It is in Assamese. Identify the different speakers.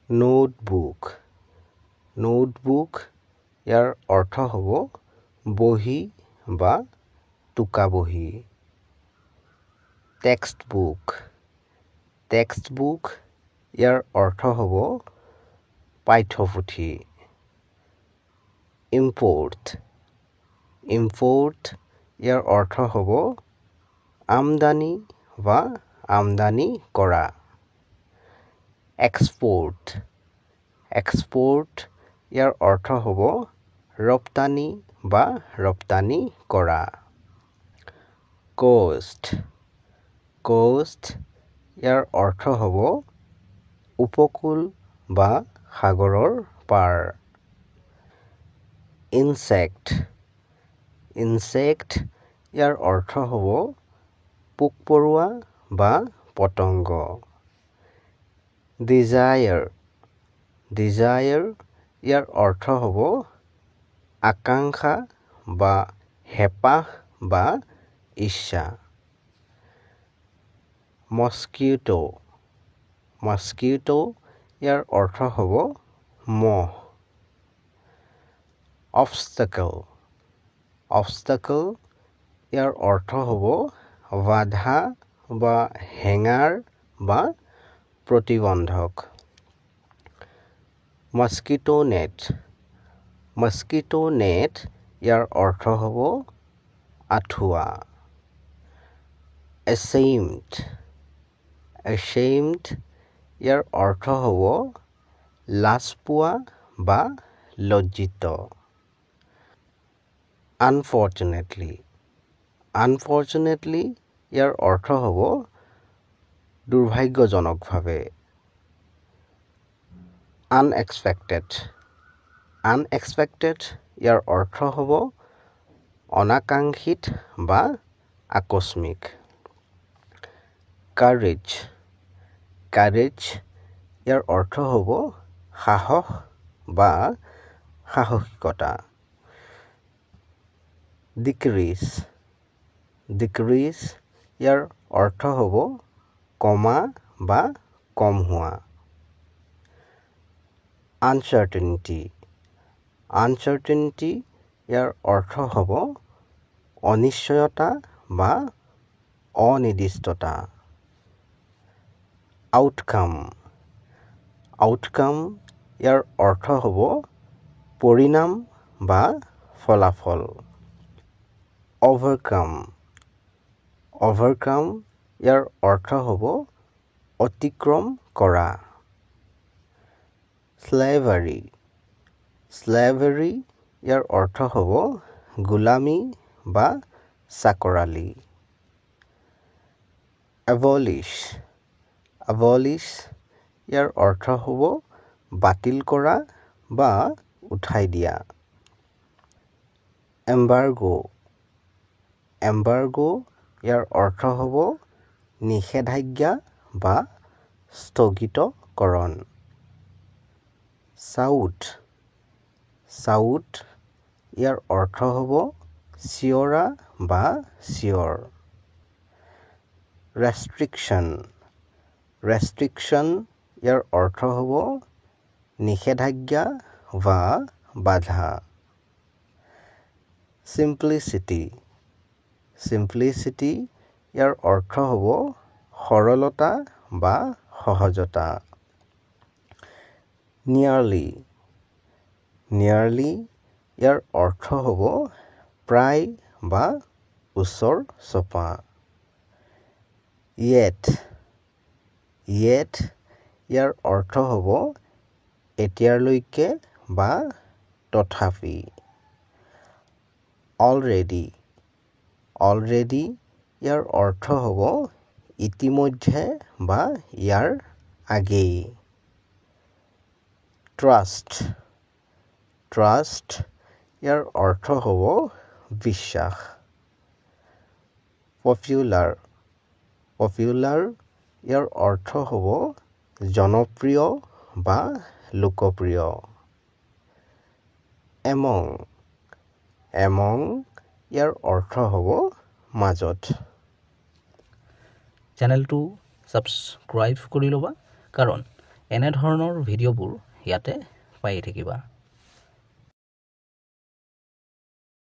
Speaker 1: নোটবুক নোটবুক ইয়াৰ অৰ্থ হ'ব বহি বা টোকা বহি টেক্সটবুক টেক্সটবুক ইয়াৰ অৰ্থ হ'ব পাঠ্যপুথি ইম্পৰ্ট ইম্পৰ্ট ইয়াৰ অৰ্থ হ'ব আমদানি বা আমদানি কৰা এক্সপোৰ্ট এক্সপোৰ্ট ইয়াৰ অৰ্থ হ'ব ৰপ্তানি বা ৰপ্তানি কৰা কোষ্ট কোষ্ট ইয়াৰ অৰ্থ হ'ব উপকূল বা সাগৰৰ পাৰ ইনচেক্ট ইনচেক্ট ইয়াৰ অৰ্থ হ'ব পোক-পৰুৱা বা পতংগ ডিজায়াৰ ডিজায়াৰ ইয়াৰ অৰ্থ হ'ব আকাংক্ষা বা হেঁপাহ বা ইচ্ছা মস্কিটো মস্কিটো ইয়াৰ অৰ্থ হ'ব মহ অবষ্টাকল অবষ্টাকল ইয়াৰ অৰ্থ হ'ব বাধা বা হেঙাৰ বা প্ৰতিবন্ধক মস্কিটো নেট মস্কিটো নেট ইয়াৰ অৰ্থ হ'ব আঁঠুৱা এছেইমড এছেইমড ইয়াৰ অৰ্থ হ'ব লাজ পোৱা বা লজ্জিত আনফৰ্চুনেটলি আনফৰ্চুনেটলি ইয়াৰ অৰ্থ হ'ব দুৰ্ভাগ্যজনকভাৱে আনএক্সপেক্টেড আনএক্সপেক্টেড ইয়াৰ অৰ্থ হ'ব অনাকাংক্ষিত বা আকস্মিক কাৰেজ কাৰেজ ইয়াৰ অৰ্থ হ'ব সাহস বা সাহসিকতা ডিক্ৰিজ ডিক্ৰিজ ইয়াৰ অৰ্থ হ'ব কমা বা কম হোৱা আনচাৰ্টেনিটি আনচাৰ্টেনিটি ইয়াৰ অৰ্থ হ'ব অনিশ্চয়তা বা অনিৰ্দিষ্টতা আউটকাম আউটকাম ইয়াৰ অৰ্থ হ'ব পৰিণাম বা ফলাফল অভাৰকাম অভাৰকাম ইয়াৰ অৰ্থ হ'ব অতিক্ৰম কৰা স্লেভাৰী স্লেভাৰী ইয়াৰ অৰ্থ হ'ব গোলামী বা চাকৰালী এবলিছ এবলিছ ইয়াৰ অৰ্থ হ'ব বাতিল কৰা বা উঠাই দিয়া এম্বাৰ্গো এম্বাৰ্গো ইয়াৰ অৰ্থ হ'ব নিষেধাজ্ঞা বা স্থগিতকৰণ চাউথ চাউথ ইয়াৰ অৰ্থ হ'ব চিঞৰা বা চিঞৰ ৰেষ্ট্ৰিকশ্যন ৰেষ্ট্ৰিকশ্যন ইয়াৰ অৰ্থ হ'ব নিষেধাজ্ঞা বা বাধা চিম্পলিচিটি চিম্পলিচিটি ইয়াৰ অৰ্থ হ'ব সৰলতা বা সহজতা নিয়াৰলি নিয়াৰলি ইয়াৰ অৰ্থ হ'ব প্ৰায় বা ওচৰ চপা য়েট য়েট ইয়াৰ অৰ্থ হ'ব এতিয়ালৈকে বা তথাপি অলৰেডি অলৰেডি ইয়াৰ অৰ্থ হ'ব ইতিমধ্যে বা ইয়াৰ আগেয়ে ট্ৰাষ্ট ট্ৰাষ্ট ইয়াৰ অৰ্থ হ'ব বিশ্বাস পপুলাৰ পপুলাৰ ইয়াৰ অৰ্থ হ'ব জনপ্ৰিয় বা লোকপ্ৰিয় এমং এমং ইয়াৰ অৰ্থ হ'ব মাজত
Speaker 2: চেনেলটো ছাবস্ক্ৰাইব কৰি ল'বা কাৰণ
Speaker 1: এনেধৰণৰ ভিডিঅ'বোৰ ইয়াতে পাই থাকিবা।